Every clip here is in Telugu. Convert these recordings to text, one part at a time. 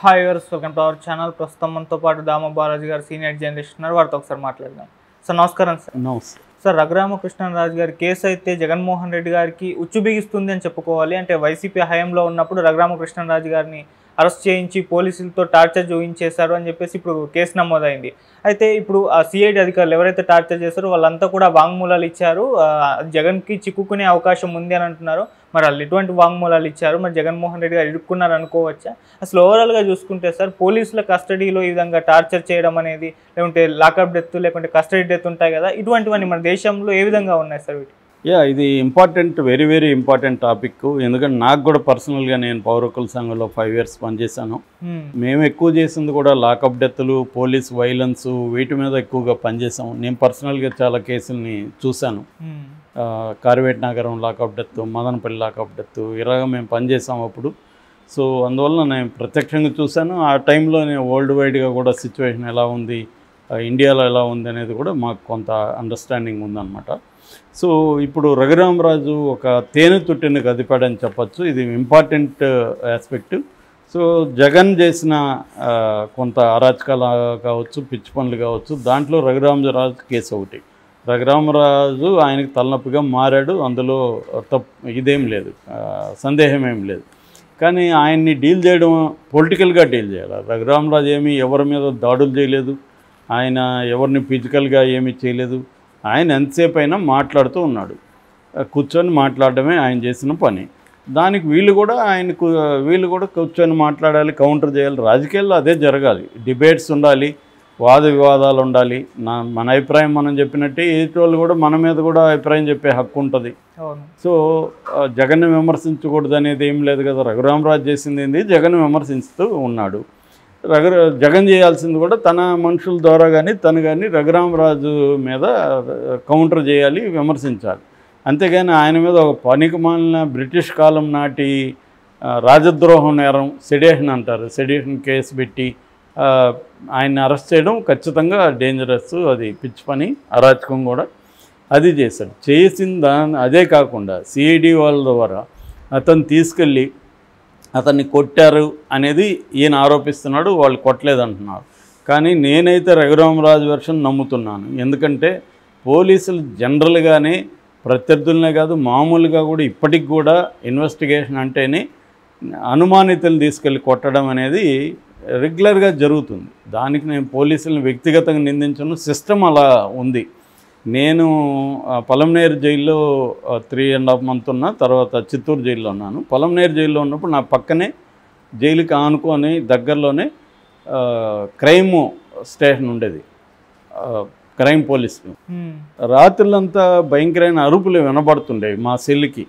Hi viewers, welcome to our channel. ప్రస్తుతం మనతో పాటు దామ బాలాజీ గారు సీనియర్ జర్నలిస్ట్ ఉన్నారు. వారితో ఒకసారి మాట్లాడదాం. సార్ నమస్కారం. సార్ నమస్తే సార్, రఘురామకృష్ణరాజు గారి కేసు అయితే జగన్మోహన్ రెడ్డి గారికి ఉచ్చు బిగిస్తుంది అని చెప్పుకోవాలి. అంటే వైసీపీ హయాంలో ఉన్నప్పుడు రఘురామకృష్ణరాజు గారిని అరెస్ట్ చేయించి పోలీసులతో టార్చర్ చూపించేశారు అని చెప్పేసి ఇప్పుడు కేసు నమోదైంది. అయితే ఇప్పుడు ఆ సిఐడి అధికారులు ఎవరైతే టార్చర్ చేశారో వాళ్ళంతా కూడా వాంగ్మూలాలు ఇచ్చారు. జగన్కి చిక్కుకునే అవకాశం ఉంది అని అంటున్నారు. మరి వాళ్ళు ఎటువంటి వాంగ్మూలాలు ఇచ్చారు? మరి జగన్మోహన్ రెడ్డి గారు ఇరుక్కున్నారు అనుకోవచ్చా? అసలు ఓవరాల్గా చూసుకుంటే సార్, పోలీసుల కస్టడీలో ఈ విధంగా టార్చర్ చేయడం అనేది, లేకుంటే లాకప్ డెత్, లేకుంటే కస్టడీ డెత్ ఉంటాయి కదా, ఇటువంటివన్నీ మన దేశంలో ఏ విధంగా ఉన్నాయి సార్? వీటి ఇది important, very very important topic. ఎందుకంటే నాకు కూడా పర్సనల్గా నేను పౌర హక్కుల సంఘంలో 5 years పనిచేశాను. మేము ఎక్కువ చేసింది కూడా లాకప్ డెత్లు, పోలీస్ వైలెన్స్, వీటి మీద ఎక్కువగా పనిచేసాము. నేను పర్సనల్గా చాలా కేసుల్ని చూశాను. కార్వేట్ నగరం lockup death, Madanapalle lockup death, ఇలాగ మేము పనిచేసాము అప్పుడు. సో అందువల్ల నేను ప్రత్యక్షంగా చూశాను. ఆ టైంలో నేను వరల్డ్ వైడ్గా కూడా సిచ్యువేషన్ ఎలా ఉంది, ఇండియాలో ఎలా ఉంది అనేది కూడా మాకు కొంత అండర్స్టాండింగ్ ఉందన్నమాట. సో ఇప్పుడు రఘురామరాజు ఒక తేనె తుట్టిన గదిపాడని చెప్పచ్చు. ఇది ఇంపార్టెంట్ ఆస్పెక్ట్. సో జగన్ చేసిన కొంత అరాచకాలు కావచ్చు, పిచ్చి పనులు కావచ్చు, దాంట్లో రఘురామరాజు కేసు ఒకటి. రఘురామరాజు ఆయనకు తలనొప్పిగా మారాడు, అందులో ఇదేం లేదు, సందేహం ఏం లేదు. కానీ ఆయన్ని డీల్ చేయడం పొలిటికల్గా డీల్ చేయాలి. రఘురామరాజు ఏమీ ఎవరి మీద దాడులు చేయలేదు, ఆయన ఎవరిని ఫిజికల్గా ఏమీ చేయలేదు. ఆయన ఎంతసేపు అయినా మాట్లాడుతూ ఉన్నాడు, కూర్చొని మాట్లాడడమే ఆయన చేసిన పని. దానికి వీళ్ళు కూడా కూర్చొని మాట్లాడాలి, కౌంటర్ చేయాలి. రాజకీయాల్లో అదే జరగాలి, డిబేట్స్ ఉండాలి, వాద వివాదాలు ఉండాలి. మన అభిప్రాయం మనం చెప్పినట్టే ఎదుటి వాళ్ళు కూడా మన మీద కూడా అభిప్రాయం చెప్పే హక్కు ఉంటుంది. సో జగన్ని విమర్శించకూడదు అనేది ఏం లేదు కదా. రఘురామరాజు చేసింది ఏంది, జగన్ విమర్శిస్తూ ఉన్నాడు. జగన్ చేయాల్సింది కూడా తన మనుషుల ద్వారా కానీ రఘురామరాజు మీద కౌంటర్ చేయాలి, విమర్శించాలి. అంతేగాని ఆయన మీద ఒక పనికిమాలిన బ్రిటిష్ కాలం నాటి రాజద్రోహం నేరం, సెడిషన్ అంటారు, సెడిషన్ కేసు పెట్టి ఆయన్ని అరెస్ట్ చేయడం ఖచ్చితంగా డేంజరస్. అది పిచ్చి పని, అరాచకం కూడా. అది చేశాడు. అదే కాకుండా సిఐడి వాళ్ళ ద్వారా అతను తీసుకెళ్ళి అతన్ని కొట్టారు అనేది ఈయన ఆరోపిస్తున్నాడు, వాళ్ళు కొట్టలేదంటున్నారు. కానీ నేనైతే రఘురామరాజు వెర్షన్ నమ్ముతున్నాను. ఎందుకంటే పోలీసులు జనరల్గానే ప్రత్యర్థులనే కాదు, మామూలుగా కూడా ఇప్పటికి కూడా ఇన్వెస్టిగేషన్ అంటేనే అనుమానితులు తీసుకెళ్ళి కొట్టడం అనేది రెగ్యులర్గా జరుగుతుంది. దానికి నేను పోలీసులను వ్యక్తిగతంగా నిందించను, సిస్టమ్ అలా ఉంది. నేను పలమనేరు జైల్లో 3.5 months ఉన్నా, తర్వాత చిత్తూరు జైల్లో ఉన్నాను. పలమనేరు జైల్లో ఉన్నప్పుడు నా పక్కనే జైలుకి ఆనుకొని దగ్గరలోనే క్రైమ్ స్టేషన్ ఉండేది, క్రైమ్ పోలీస్. రాత్రులంతా భయంకరమైన అరుపులు వినబడుతుండేవి మా సెల్లుకి.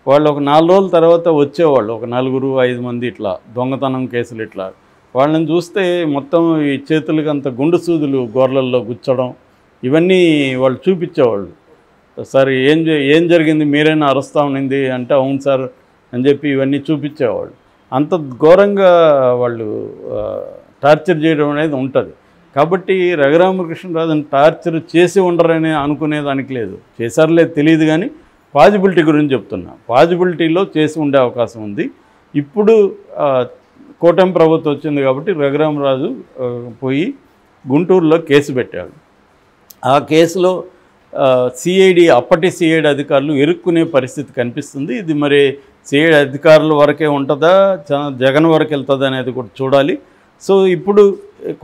వాళ్ళు ఒక 4 రోజుల తర్వాత వచ్చేవాళ్ళు, ఒక 4-5 మంది ఇట్లా దొంగతనం కేసులు. ఇట్లా వాళ్ళని చూస్తే మొత్తం ఈ చేతులకి అంత గుండు సూదులు గోర్లల్లో గుచ్చడం, ఇవన్నీ వాళ్ళు చూపించేవాళ్ళు. సార్ ఏం జరిగింది, మీరైనా అరెస్ట్ ఉన్నింది అంటే అవును సార్ అని చెప్పి ఇవన్నీ చూపించేవాళ్ళు. అంత ఘోరంగా వాళ్ళు టార్చర్ చేయడం అనేది ఉంటుంది. కాబట్టి రఘురామకృష్ణరాజుని టార్చర్ చేసి ఉండరని అనుకునేదానికి లేదు. చేశారులేదు తెలియదు, కానీ పాజిబిలిటీ గురించి చెప్తున్నా. పాజిబిలిటీలో చేసి ఉండే అవకాశం ఉంది. ఇప్పుడు కూటమి ప్రభుత్వం వచ్చింది కాబట్టి రఘురామరాజు పోయి గుంటూరులో కేసు పెట్టాడు. ఆ కేసులో అప్పటి సిఐడి అధికారులు ఇరుక్కునే పరిస్థితి కనిపిస్తుంది. ఇది మరి సిఐడి అధికారుల వరకే ఉంటుందా, జగన్ వరకు వెళ్తుందా అనేది కూడా చూడాలి. సో ఇప్పుడు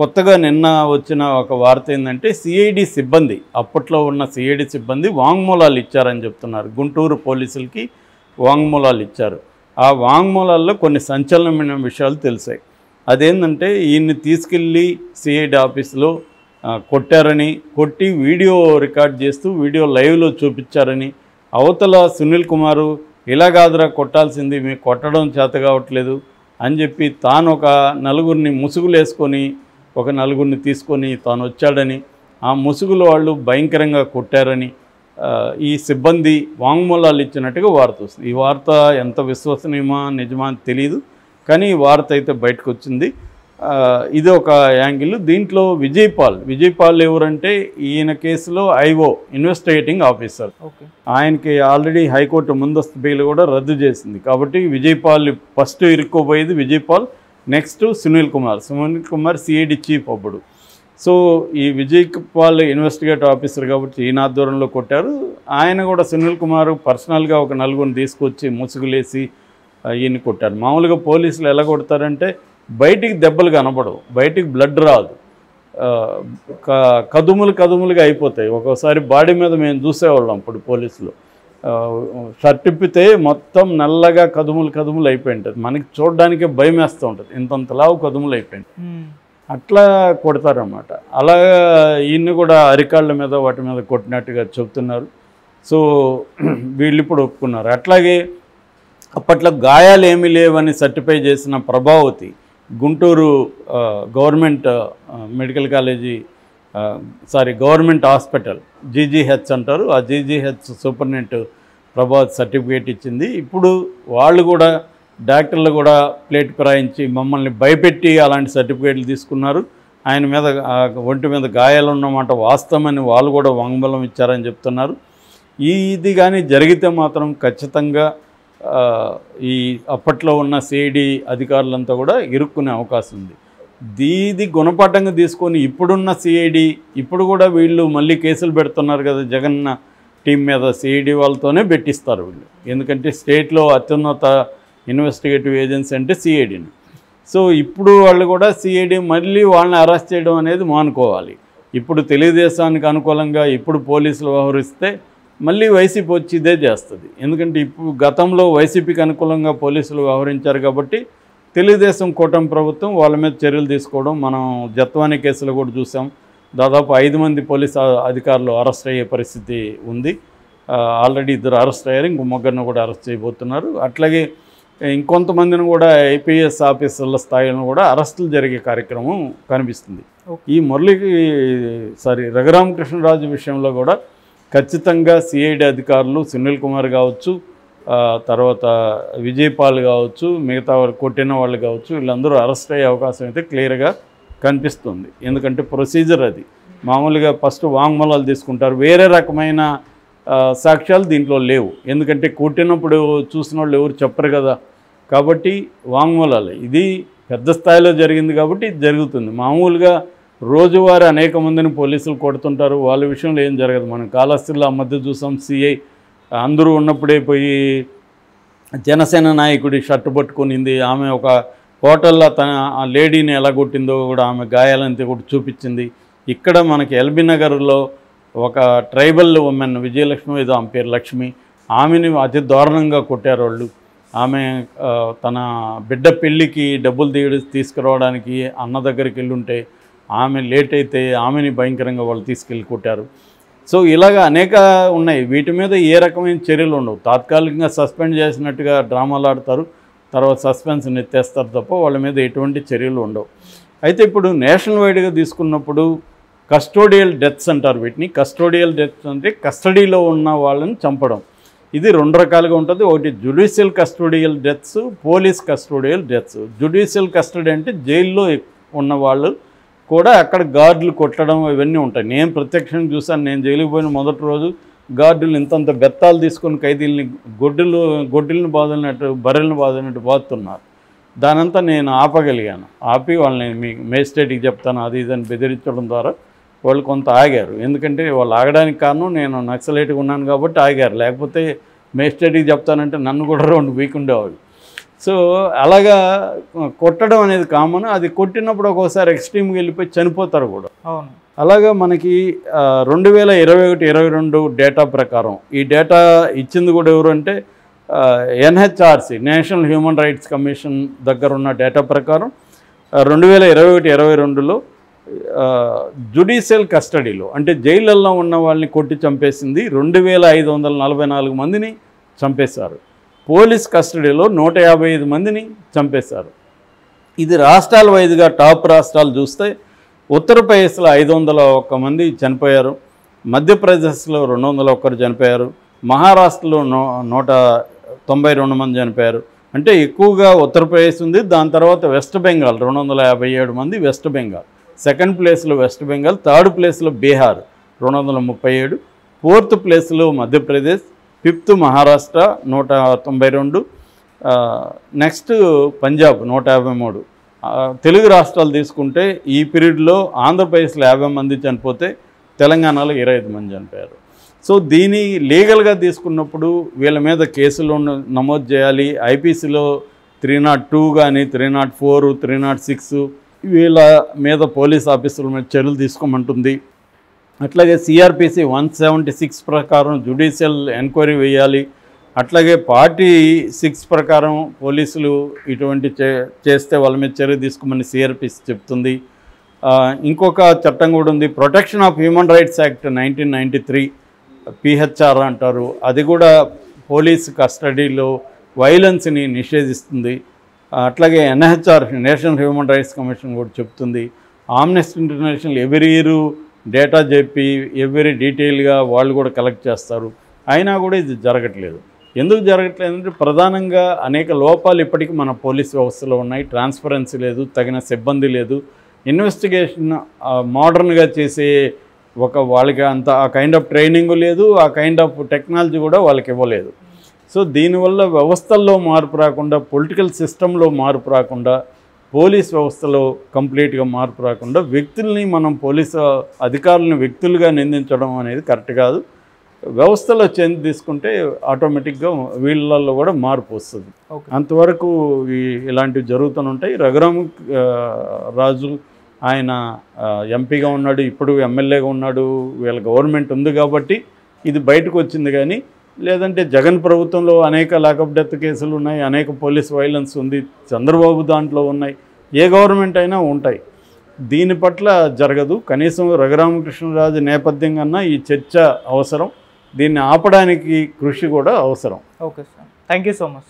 కొత్తగా నిన్న వచ్చిన ఒక వార్త ఏంటంటే, సిఐడి సిబ్బంది, అప్పట్లో ఉన్న సిఐడి సిబ్బంది వాంగ్మూలాలు ఇచ్చారని చెప్తున్నారు. గుంటూరు పోలీసులకి వాంగ్మూలాలు ఇచ్చారు. ఆ వాంగ్మూలాల్లో కొన్ని సంచలనమైన విషయాలు తెలిసాయి. అదేంటంటే, ఈయన్ని తీసుకెళ్ళి సిఐడి ఆఫీసులో కొట్టారని, కొట్టి వీడియో రికార్డ్ చేస్తూ వీడియో లైవ్లో చూపించారని, అవతల సునీల్ కుమారు ఇలా కాదురా కొట్టాల్సింది, మీకు కొట్టడం చేత కావట్లేదు అని చెప్పి తాను ఒక 4 ముసుగులు వేసుకొని, ఒక 4 తీసుకొని తాను వచ్చాడని, ఆ ముసుగులు వాళ్ళు భయంకరంగా కొట్టారని ఈ సిబ్బంది వాంగ్మూలాలు ఇచ్చినట్టుగా వార్త వస్తుంది. ఈ వార్త ఎంత విశ్వసనీయమా నిజమా అని తెలియదు, కానీ ఈ వార్త అయితే బయటకు వచ్చింది. ఇది ఒక యాంగిల్. దీంట్లో విజయపాల్ ఎవరంటే, ఈయన కేసులో ఐఓ, ఇన్వెస్టిగేటింగ్ ఆఫీసర్. ఆయనకి ఆల్రెడీ హైకోర్టు ముందస్తు బెయిల్ కూడా రద్దు చేసింది. కాబట్టి విజయపాల్ ఫస్ట్ ఇరుక్కోబోయేది Vijaypal. Next Sunil Kumar CID chief అప్పుడు. సో ఈ విజయ్ పాల్ ఇన్వెస్టిగేటివ్ ఆఫీసర్ కాబట్టి ఈయన ఆధ్వర్యంలో కొట్టారు. ఆయన కూడా సునీల్ కుమార్ పర్సనల్గా ఒక నలుగురిని తీసుకొచ్చి ముసుగులేసి ఈయన కొట్టారు. మామూలుగా పోలీసులు ఎలా కొడతారంటే బయటికి దెబ్బలు కనపడవు, బయటికి బ్లడ్ రాదు, కదుములుగా అయిపోతాయి. ఒక్కోసారి బాడీ మీద మేము చూసేవాళ్ళం అప్పుడు పోలీసులు, షర్ట్ ఇప్పితే మొత్తం నల్లగా కదుములు అయిపోయి ఉంటుంది. మనకి చూడడానికే భయం వేస్తూ ఉంటుంది, ఇంతంతలావు కదుములు అయిపోయింది. అట్లా కొడతారన్నమాట. అలాగా ఈయన్ని కూడా అరికాళ్ళ మీద వాటి మీద కొట్టినట్టుగా చెప్తున్నారు. సో వీళ్ళు ఇప్పుడు ఒప్పుకున్నారు. అట్లాగే అప్పట్లో గాయాలు ఏమీ లేవని సర్టిఫై చేసిన Prabhavati Guntur government medical college government hospital GGH అంటారు, ఆ జీజీహెచ్ సూపరింటెండెంట్ ప్రభావతి సర్టిఫికేట్ ఇచ్చింది. ఇప్పుడు వాళ్ళు కూడా డాక్టర్లు కూడా ప్లేట్ ఫిరాయించి మమ్మల్ని భయపెట్టి అలాంటి సర్టిఫికేట్లు తీసుకున్నారు. ఆయన మీద ఒంటి మీద గాయాలు ఉన్నమాట వాస్తవమని వాళ్ళు కూడా వాంగ్మూలం ఇచ్చారని చెప్తున్నారు. ఇది కానీ జరిగితే మాత్రం ఖచ్చితంగా ఈ అప్పట్లో ఉన్న సిఐడి అధికారులంతా కూడా ఇరుక్కునే అవకాశం ఉంది. ఇది గుణపాఠంగా తీసుకొని ఇప్పుడున్న సిఐడి ఇప్పుడు కూడా వీళ్ళు మళ్ళీ కేసులు పెడుతున్నారు కదా జగన్ టీం మీద. సిఐడి వాళ్ళతోనే పెట్టిస్తారు వీళ్ళు, ఎందుకంటే స్టేట్లో అత్యున్నత ఇన్వెస్టిగేటివ్ ఏజెన్సీ అంటే సిఐడిని. సో ఇప్పుడు వాళ్ళు కూడా సిఐడి మళ్ళీ వాళ్ళని అరెస్ట్ చేయడం అనేది మానుకోవాలి. ఇప్పుడు తెలుగుదేశానికి అనుకూలంగా ఇప్పుడు పోలీసులు వ్యవహరిస్తే మళ్ళీ వైసీపీ వచ్చి ఇదే చేస్తుంది. ఎందుకంటే ఇప్పుడు గతంలో వైసీపీకి అనుకూలంగా పోలీసులు వ్యవహరించారు కాబట్టి తెలుగుదేశం కూటమి ప్రభుత్వం వాళ్ళ మీద చర్యలు తీసుకోవడం మనం జత్వానీ కేసులో కూడా చూసాం. దాదాపు 5 మంది పోలీసు అధికారులు అరెస్ట్ అయ్యే పరిస్థితి ఉంది. ఆల్రెడీ 2 అరెస్ట్ అయ్యారు, ఇంకో 3 కూడా అరెస్ట్ చేయబోతున్నారు. అట్లాగే ఇంకొంతమందిని కూడా ఐపీఎస్ ఆఫీసర్ల స్థాయిలో కూడా అరెస్టులు జరిగే కార్యక్రమం కనిపిస్తుంది. ఈ రఘురామకృష్ణరాజు విషయంలో కూడా ఖచ్చితంగా సిఐడి అధికారులు సునీల్ కుమార్ కావచ్చు, తర్వాత విజయ్ పాల్ కావచ్చు, మిగతా వాళ్ళు కొట్టిన వాళ్ళు కావచ్చు, వీళ్ళందరూ అరెస్ట్ అయ్యే అవకాశం అయితే క్లియర్గా కనిపిస్తుంది. ఎందుకంటే ప్రొసీజర్ అది. మామూలుగా ఫస్ట్ వాంగ్మూలాలు తీసుకుంటారు, వేరే రకమైన సాక్ష్యాలు దీంట్లో లేవు. ఎందుకంటే కొట్టినప్పుడు చూసిన వాళ్ళు ఎవరు చెప్పరు కదా, కాబట్టి వాంగ్మూలాలు. ఇది పెద్ద స్థాయిలో జరిగింది కాబట్టి ఇది జరుగుతుంది. మామూలుగా రోజువారీ అనేక మందిని పోలీసులు కొడుతుంటారు, వాళ్ళ విషయంలో ఏం జరగదు. మనం కాళహస్తిలో ఆ మధ్య చూసాం, సిఐ అందరూ ఉన్నప్పుడే పోయి జనసేన నాయకుడి షర్టు పట్టుకునింది, ఆమె ఒక హోటల్లో ఆ లేడీని ఎలా కొట్టిందో కూడా ఆమె గాయాలంతా కూడా చూపించింది. ఇక్కడ మనకి ఎల్బీ నగర్లో ఒక ట్రైబల్ ఉమెన్ విజయలక్ష్మి ఏదో ఆమె పేరు లక్ష్మి, ఆమెని అతి దారుణంగా కొట్టారు వాళ్ళు. ఆమె తన బిడ్డ పెళ్ళికి డబ్బులు తీసుకురావడానికి అన్న దగ్గరికి వెళ్ళుంటే ఆమె లేట్ అయితే ఆమెని భయంకరంగా వాళ్ళు తీసుకెళ్ళి కొట్టారు. సో ఇలాగ అనేక ఉన్నాయి. వీటి మీద ఏ రకమైన చర్యలు ఉండవు. తాత్కాలికంగా సస్పెండ్ చేసినట్టుగా డ్రామాలు ఆడతారు, తర్వాత సస్పెన్షన్ ఎత్తేస్తారు తప్ప వాళ్ళ మీద ఎటువంటి చర్యలు ఉండవు. అయితే ఇప్పుడు నేషనల్ వైడ్గా తీసుకున్నప్పుడు కస్టోడియల్ డెత్స్ అంటారు వీటిని. కస్టోడియల్ డెత్స్ అంటే కస్టడీలో ఉన్న వాళ్ళని చంపడం. ఇది 2 రకాలుగా ఉంటుంది. ఒకటి judicial custodial deaths, police custodial deaths. Judicial custody అంటే జైల్లో ఉన్న వాళ్ళు కూడా అక్కడ గార్డులు కొట్టడం ఇవన్నీ ఉంటాయి. నేను ప్రత్యక్షంగా చూసాను. నేను జైలుకి పోయిన మొదటి రోజు గార్డులు ఇంతంత బెత్తాలు తీసుకొని ఖైదీల్ని గొడ్డుల్ని బాదినట్టు బర్రెల్ని బాదినట్టు బాదుతున్నారు. దానంతా నేను ఆపగలిగాను. ఆపి వాళ్ళని మీ మేజిస్ట్రేట్కి చెప్తాను అది ఇదని బెదిరించడం ద్వారా వాళ్ళు కొంత ఆగారు. ఎందుకంటే వాళ్ళు ఆగడానికి కారణం నేను నక్సలైట్గా ఉన్నాను కాబట్టి ఆగారు. లేకపోతే మేజిస్ట్రేట్కి చెప్తానంటే నన్ను కూడా 2 వీక్ ఉండేవాళ్ళు. సో అలాగా కొట్టడం అనేది కామన్. అది కొట్టినప్పుడు ఒక్కోసారి ఎక్స్ట్రీమ్గా వెళ్ళిపోయి చనిపోతారు కూడా. అలాగా మనకి 2021-22 డేటా ప్రకారం, ఈ డేటా ఇచ్చింది కూడా ఎవరు అంటే NHRC national human rights commission దగ్గర ఉన్న డేటా ప్రకారం 2021-22లో జ్యుడిషియల్ కస్టడీలో అంటే జైళ్ళల్లో ఉన్న వాళ్ళని కొట్టి చంపేసింది 2544 మందిని చంపేశారు. పోలీస్ కస్టడీలో 155 మందిని చంపేశారు. ఇది రాష్ట్రాల వైదుగా టాప్ రాష్ట్రాలు చూస్తే ఉత్తరప్రదేశ్లో 501 మంది చనిపోయారు, మధ్యప్రదేశ్లో 201 చనిపోయారు, మహారాష్ట్రలో 192 మంది చనిపోయారు. అంటే ఎక్కువగా ఉత్తరప్రదేశ్ ఉంది. దాని తర్వాత వెస్ట్ బెంగాల్ 257 మంది, వెస్ట్ బెంగాల్. సెకండ్ ప్లేస్లో వెస్ట్ బెంగాల్, థర్డ్ ప్లేస్లో బీహార్ 237, ఫోర్త్ ప్లేస్లో మధ్యప్రదేశ్, ఫిఫ్త్ మహారాష్ట్ర 192, నెక్స్ట్ పంజాబ్ 153, తెలుగు రాష్ట్రాలు తీసుకుంటే ఈ పీరియడ్లో ఆంధ్రప్రదేశ్లో 50 మంది చనిపోతే తెలంగాణలో 25 మంది చనిపోయారు. సో దీని లీగల్గా తీసుకున్నప్పుడు వీళ్ళ మీద కేసులు నమోదు చేయాలి. ఐపీసీలో 302 కానీ 304, 306 వీళ్ళ మీద పోలీస్ ఆఫీసుల మీద చర్యలు తీసుకోమంటుంది. అట్లాగే సిఆర్పిసి 176 ప్రకారం జ్యుడిషియల్ ఎంక్వైరీ వేయాలి. అట్లాగే 46 ప్రకారం పోలీసులు ఇటువంటి చేస్తే వాళ్ళ మీద చర్య తీసుకోమని సిఆర్పిసి చెప్తుంది. ఇంకొక చట్టం కూడా ఉంది, protection of human rights act 1993 PHR అంటారు. అది కూడా పోలీస్ కస్టడీలో వైలెన్స్ని నిషేధిస్తుంది. అట్లాగే NHR national human rights commission కూడా చెప్తుంది. Amnesty international every year data చెప్పి ఎవ్రీ డీటెయిల్గా వాళ్ళు కూడా కలెక్ట్ చేస్తారు. అయినా కూడా ఇది జరగట్లేదు. ఎందుకు జరగట్లేదు అంటే ప్రధానంగా అనేక లోపాలు ఇప్పటికీ మన పోలీస్ వ్యవస్థలో ఉన్నాయి. ట్రాన్స్పరెన్సీ లేదు, తగిన సిబ్బంది లేదు, ఇన్వెస్టిగేషన్ మోడర్న్గా చేసే వాళ్ళకి అంత ఆ కైండ్ ఆఫ్ ట్రైనింగ్ లేదు, ఆ కైండ్ ఆఫ్ టెక్నాలజీ కూడా వాళ్ళకి ఇవ్వలేదు. సో దీనివల్ల వ్యవస్థల్లో మార్పు రాకుండా, పొలిటికల్ సిస్టంలో మార్పు రాకుండా, పోలీస్ వ్యవస్థలో కంప్లీట్గా మార్పు రాకుండా వ్యక్తుల్ని మనం పోలీసు అధికారులను వ్యక్తులుగా నిందించడం అనేది కరెక్ట్ కాదు. వ్యవస్థలో చేంజ్ తీసుకుంటే ఆటోమేటిక్గా వీళ్ళల్లో కూడా మార్పు వస్తుంది. అంతవరకు ఇలాంటివి జరుగుతూనే రఘురామ రాజు ఆయన ఎంపీగా ఉన్నాడు, ఇప్పుడు ఎమ్మెల్యేగా ఉన్నాడు, వీళ్ళ గవర్నమెంట్ ఉంది కాబట్టి ఇది బయటకు వచ్చింది. కానీ లేదంటే జగన్ ప్రభుత్వంలో అనేక లాకప్ డెత్ కేసులు ఉన్నాయి, అనేక పోలీస్ వైలెన్స్ ఉంది, చంద్రబాబు దాంట్లో ఉన్నాయి, ఏ గవర్నమెంట్ అయినా ఉంటాయి. దీని పట్ల జరగదు. కనీసం రఘురామకృష్ణరాజు నేపథ్యం కన్నా ఈ చర్చ అవసరం. దీన్ని ఆపడానికి కృషి కూడా అవసరం. Okay sir, thank you so much.